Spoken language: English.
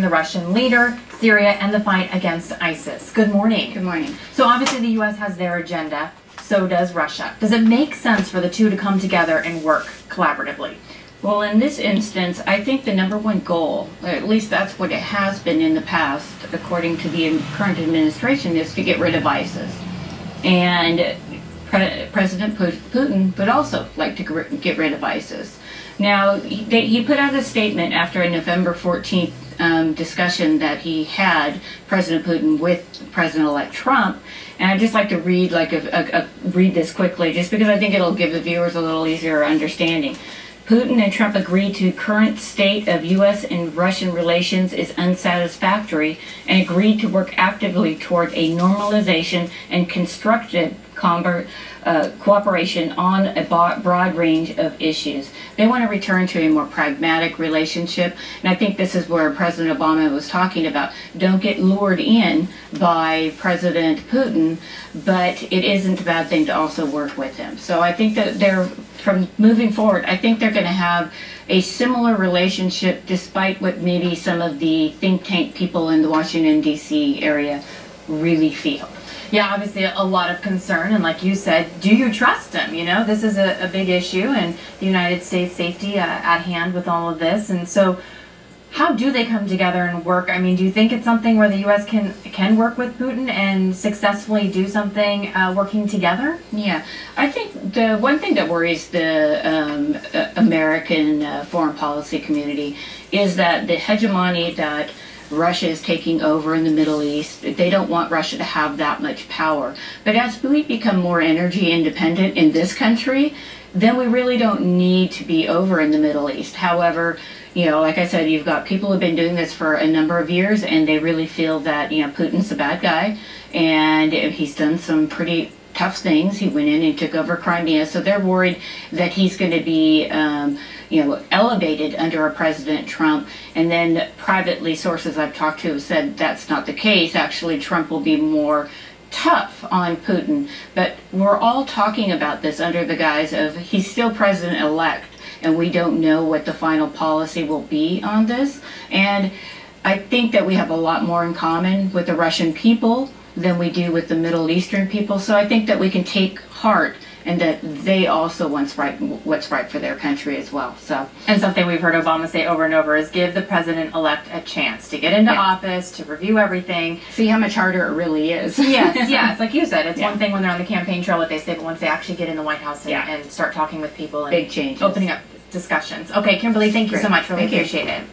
The Russian leader, Syria, and the fight against ISIS. Good morning. Good morning. So obviously the U.S. has their agenda, so does Russia. Does it make sense for the two to come together and work collaboratively? Well, in this instance, I think the number one goal, or at least that's what it has been in the past, according to the current administration, is to get rid of ISIS. And President Putin would also like to get rid of ISIS. Now, he put out a statement after a November 14th discussion that he had, President Putin, with President-elect Trump. And I'd just like to read read this quickly, just because I think it'll give the viewers a little easier understanding. Putin and Trump agreed to current state of U.S. and Russian relations is unsatisfactory and agreed to work actively toward a normalization and constructive cooperation on a broad range of issues. They want to return to a more pragmatic relationship, and I think this is where President Obama was talking about. Don't get lured in by President Putin, but it isn't a bad thing to also work with him. So I think that from moving forward, I think they're going to have a similar relationship, despite what maybe some of the think tank people in the Washington, D.C. area really feel. Yeah, obviously a lot of concern, and like you said, do you trust him? You know, this is a big issue, and the United States safety at hand with all of this, and so how do they come together and work? I mean, do you think it's something where the U.S. can work with Putin and successfully do something working together? Yeah, I think the one thing that worries the American foreign policy community is that the hegemony that Russia is taking over in the Middle East. They don't want Russia to have that much power. But as we become more energy independent in this country, then we really don't need to be over in the Middle East. However, you know, like I said, you've got people who have been doing this for a number of years, and they really feel that, you know, Putin's a bad guy, and he's done some pretty tough things. He went in and took over Crimea, so they're worried that he's going to be you know, elevated under a President Trump. And then privately, sources I've talked to have said that's not the case. Actually, Trump will be more tough on Putin. But we're all talking about this under the guise of he's still president-elect, and we don't know what the final policy will be on this. And I think that we have a lot more in common with the Russian people than we do with the Middle Eastern people. So I think that we can take heart and that they also want what's right for their country as well. So, and something we've heard Obama say over and over is give the president-elect a chance to get into office, to review everything. See how much harder it really is. Yes, yes, like you said, it's one thing when they're on the campaign trail what they say, but once they actually get in the White House and start talking with people and big changes, opening up discussions. Okay, Kimberly, thank you so much. Really appreciate it.